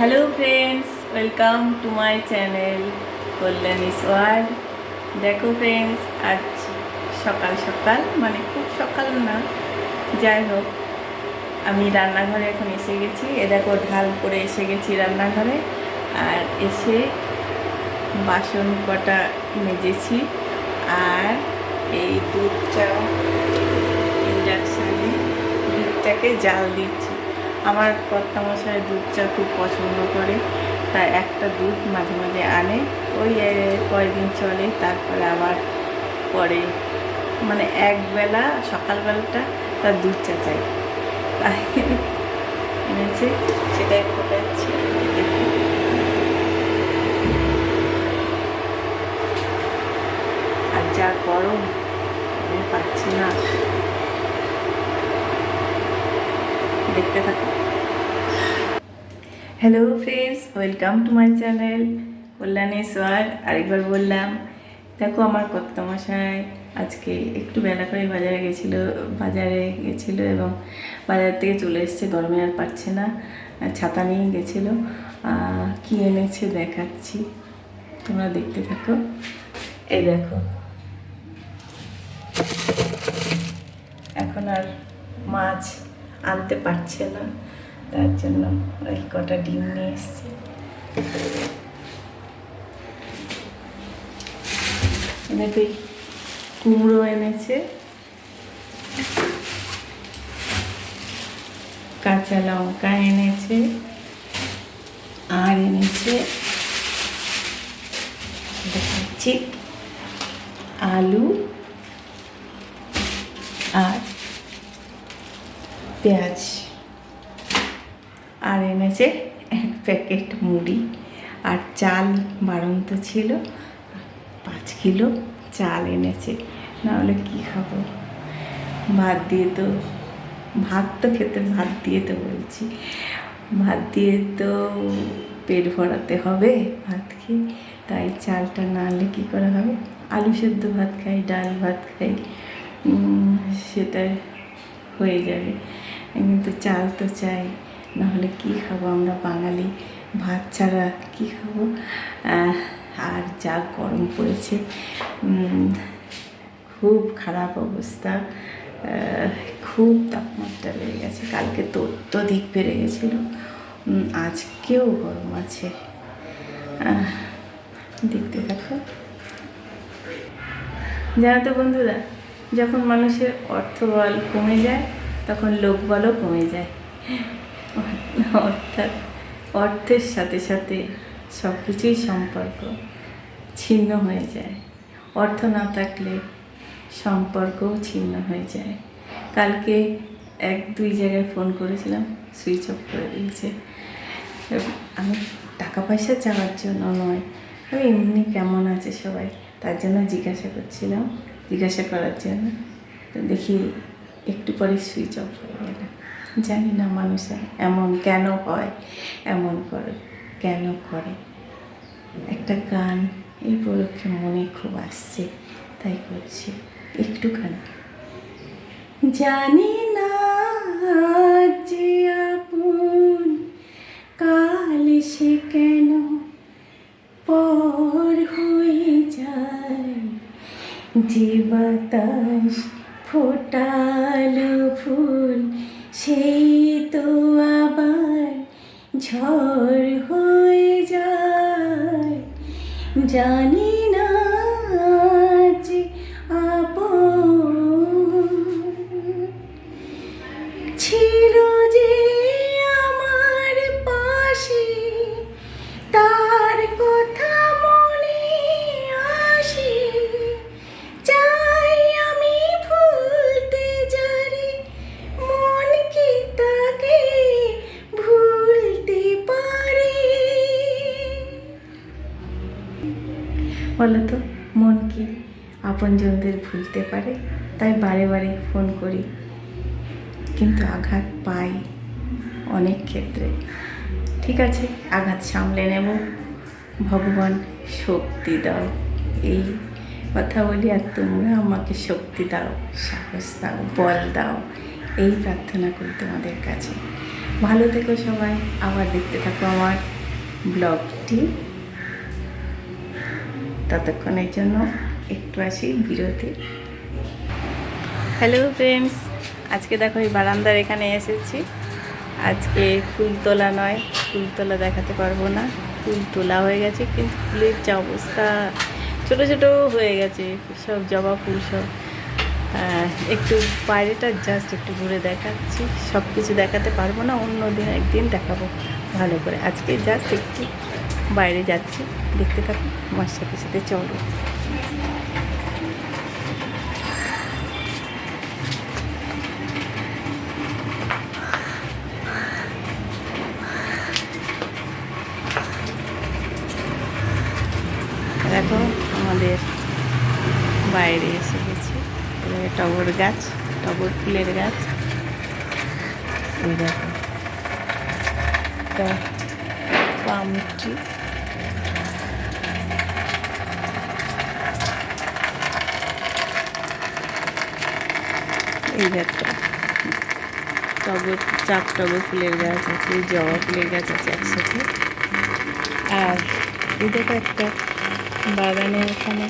Hello friends, welcome to my channel Kalyani's world. দেখো friends, আজ সকাল সকাল মানে খুব সকাল না, যাই হোক আমি রান্নাঘরে এখন এসে গেছি। এ দেখো ঢাল করে এসে গেছি রান্নাঘরে, আর এসে বাসন কটা মেজেছি আর এই দুধটা ইন্ডাকশানে দুধটাকে জাল দিচ্ছি। আমার কর্তামশাই দুধ চা খুব পছন্দ করে, তাই একটা দুধ মাঝে মাঝে আনে, ওই কয়েকদিন চলে, তারপরে আবার পরে মানে একবেলা সকালবেলাটা তার দুধ চা চাই, তাই এনেছে, সেটাই ফোটাচ্ছি। আর যা গরম আমি পাচ্ছি না, দেখতে থাকো। Hello friends, welcome to my channel Kalyani's world. আরেকবার বললাম, দেখো আমার কর্তামশাই আজকে একটু বেলা করে বাজারে গেছিলো এবং বাজার থেকে চলে এসছে, গরমে আর পারছে না, ছাতা নিয়ে গেছিলো। কী এনেছে দেখাচ্ছি, তোমরা দেখতে থাকো। এই দেখো, এখন আর মাছ আনতে পারছে না, তার জন্য ওই কটা ডিম নিয়ে এসছে। এনেছে কুমড়ো এনেছে, কাঁচা লঙ্কা এনেছে, আর এনেছে দেখাচ্ছি আলু আর পেঁয়াজ, আর এনেছে 1 প্যাকেট মুড়ি, আর চাল বাড়ন্ত ছিল, 5 কিলো চাল এনেছে। নাহলে কী খাবো, ভাত তো খেতে, ভাত দিয়ে তো বলছি, ভাত দিয়ে তো পেট ভরাতে হবে ভাত খেয়ে, তাই চালটা না আনলে কী করে হবে। আলু সেদ্ধ ভাত খাই, ডাল ভাত খাই, সেটা হয়ে যাবে, কিন্তু চাল তো চাই, নাহলে কী খাবো আমরা বাঙালি, ভাত ছাড়া কী খাবো। আর যা গরম পড়েছে, খুব খারাপ অবস্থা, খুব তাপমাত্রা বেড়ে গেছে, কালকে তো অত্যধিক বেড়ে গেছিলো, আজকেও গরম আছে। দেখতে থাকো। জানো তো বন্ধুরা, যখন মানুষের অর্থবল কমে যায় তখন লোকবলও কমে যায়, অর্থাৎ অর্থের সাথে সাথে সব কিছুই সম্পর্ক ছিন্ন হয়ে যায়। অর্থ না থাকলে সম্পর্কও ছিন্ন হয়ে যায়। কালকে 1-2 জায়গায় ফোন করেছিলাম, সুইচ অফ করে দিয়েছে। আমি টাকা পয়সা চাওয়ার জন্য নয়, আমি এমনি কেমন আছে সবাই তার জন্য জিজ্ঞাসা করার জন্য। তো দেখি একটু পরে সুইচ অফ হয়ে গেল। জানি না মানুষের এমন কেন হয়, এমন কেন করে। একটা গান এই উপলক্ষে মনে খুব আসছে, তাই করছি একটুখানি। জানি না যে আপন কাল সে কেন পর হয়ে যায়, যে বাতাস ফোটালো ফুল সেই তো আবার ঝড় হয়ে যায়। জানি না যে আপন ছিল যে আমার পাশে, তার কথা মনে আসে, চাই আমি ভুলতে যারে, মন কি তাকে ভুলতে পারে। বলো তো, মন কি আপনজনদের ভুলতে পারে? তাই বারে বারে ফোন করি, কিন্তু আঘাত পাই অনেক ক্ষেত্রে। ঠিক আছে, আঘাত সামলে নেব, ভগবান শক্তি দাও, এই কথা বলি। আর তোমরা আমাকে শক্তি দাও, সাহস দাও, বল দাও, এই প্রার্থনা করি তোমাদের কাছে। ভালো থেকো সবাই, আবার দেখতে থাকো আমার ব্লগটি। ততক্ষণের জন্য একটু আসি বিরতি। হ্যালো ফ্রেন্ডস, আজকে দেখো এই বারান্দার এখানে এসেছি। আজকে ফুল তোলা নয়, ফুল তোলা দেখাতে পারবো না। ফুল তোলা হয়ে গেছে, কিন্তু ফুলের যা অবস্থা, ছোটো ছোটো হয়ে গেছে সব জবা ফুল সব। একটু বাইরেটা জাস্ট একটু ঘুরে দেখাচ্ছি, সব কিছু দেখাতে পারবো না, অন্য দিন একদিন দেখাবো ভালো করে। আজকে জাস্ট একটু বাইরে যাচ্ছি, দেখতে থাকো আমার সাথে সাথে, চলো। দেখো আমাদের বাইরে এসে গেছি, টগর গাছ, টগর ফুলের গাছ। এই দেখো পাম ট্রি, এই দেখো টগর, চাপ টগর ফুলের গাছ আছে, জবা ফুলের গাছ আছে একসাথে। আর এই দেখো একটা বাগানে ওখানে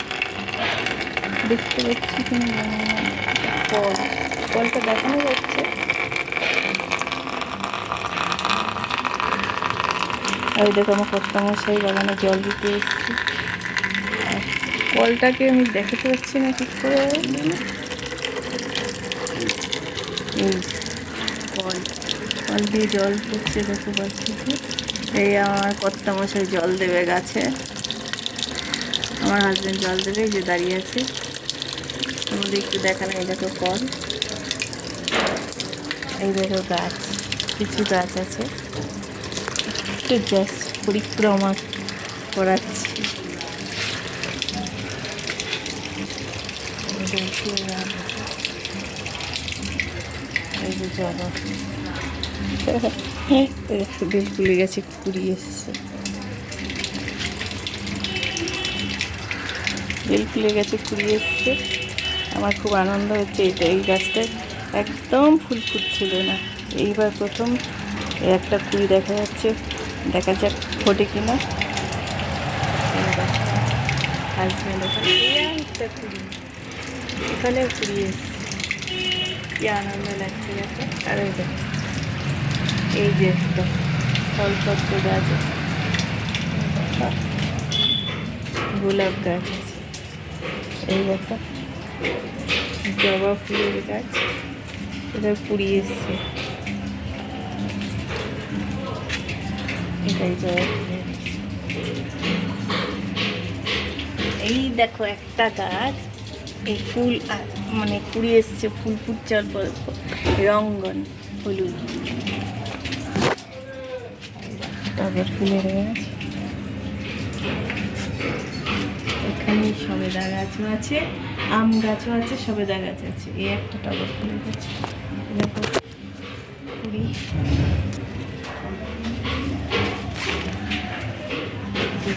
দেখতে পাচ্ছি কিনা কল, কলটা দেখানো যাচ্ছে। আর দেখো আমার কর্তামশাই বাগানে জল দিতে এসেছি। কলটাকে আমি দেখাতে পারছি না ঠিক করে। কল, কল দিয়ে জল পড়ছে, দেখতে পাচ্ছি কি। এই আমার কর্তামশাই জল দেবে গাছে, আমার হাজব্যান্ড জল দেবে, এই যে দাঁড়িয়ে আছে। তোমাদের একটু দেখানো, এই দেখো কল, এই দেখো গাছ, কিছু গাছ আছে। একটু জাস্ট পরিক্রমা করাচ্ছি। এই যে জবা বেল ফুলে গেছে, কুড়ি এসছে, বেল ফুলে গেছে, কুড়ি এসছে। আমার খুব আনন্দ হচ্ছে। এই গাছটা একদম ফুল ফুটছিল না, এইবার প্রথম একটা কুড়ি দেখা যাচ্ছে। দেখা যাক ফোটে কিনা। হাজব্যান্ড ওখানে একটা কুড়ি, এখানে কুড়ি এসছে, কি আনন্দ লাগছে গেছে। আর ওই দেখো এই যে একটা ফলপত্র গাছ আছে, গোলাপ গাছ আছে, এই দেখো জবা ফুলের গাছ, এটা কুড়ি এসছে। এটাই জবা ফুলের, এই দেখো একটা গাছ, এই ফুল মানে কুড়ি এসছে, ফুল ফুটছে অল্প অল্প, রঙ্গন হলুদ টগর ফুলের গাছ। এখানে সবেদা গাছও আছে, আম গাছও আছে, সবেদা গাছ আছে। এই একটা টগর ফুলের গাছ, দেখো কুড়ি।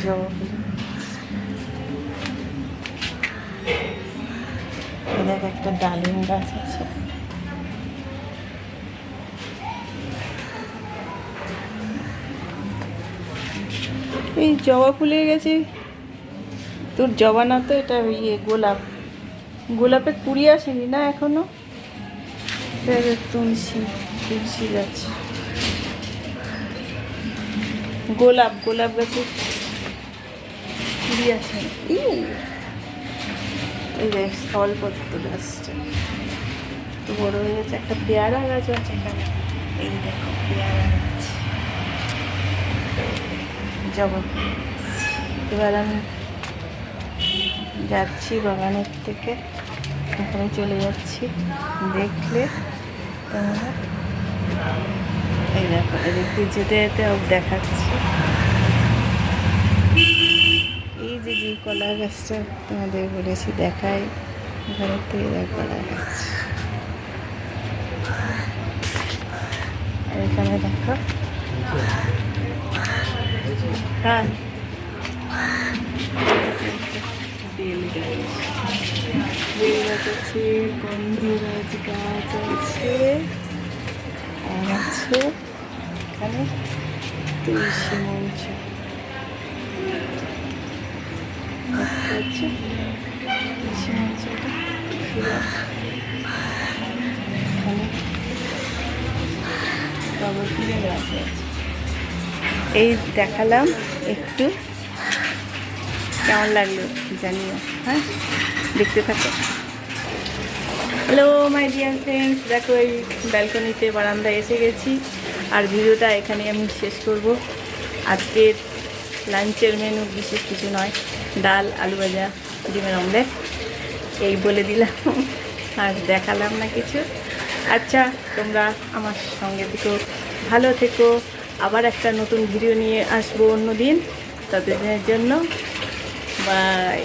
জবা ফুল, দেখো একটা ডালিম গাছ আছে। এই জবা ফুলে গেছে, তোর জবা না তো, এটা ইয়ে গোলাপ, গোলাপে কুড়ি আসেনি না এখনো। তুলসী, তুলসী গাছ, গোলাপ, গোলাপ গাছে কুড়ি আসেনি। এই দেখ স্থলপদ্ম গাছটা তো বড় হয়ে গেছে। একটা পেয়ারা গাছ আছে এখানে, এই দেখো পেয়ারা গাছ, জবা। এবার আমি যাচ্ছি বাগানের থেকে, এখানে চলে যাচ্ছি, দেখলে তোমরা এই দেখো এদিকে যেতে যেতে দেখাচ্ছি। এই যে যে কলা গাছটা তোমাদের বলেছি দেখাই, ঘরের থেকে দেখ কলা গাছ। আর এখানে দেখো, হ্যাঁ বেল গাছ, বেল গাছ আছে, গন্ধরাজ গাছ আছে, আর আছে এখানে তুলসী মঞ্চ হচ্ছে, তুলসী মঞ্চটা এখানে খবর কিনে রাখা আছে। এই দেখালাম একটু, কেমন লাগলো জানিও, হ্যাঁ দেখতে থাকো। হ্যালো মাই ডিয়ার ফ্রেন্ডস, দেখো এই ব্যালকনিতে বারান্দায় এসে গেছি, আর ভিডিওটা এখানে আমি শেষ করব। আজকের লাঞ্চের মেনু বিশেষ কিছু নয়, ডাল, আলু ভাজা, ডিমের অমলেট, এই বলে দিলাম, আর দেখালাম না কিছু। আচ্ছা, তোমরা আমার সঙ্গে থেকো, ভালো থেকো। আবার একটা নতুন ভিডিও নিয়ে আসবো অন্য দিন, ততদিনের জন্য বাই।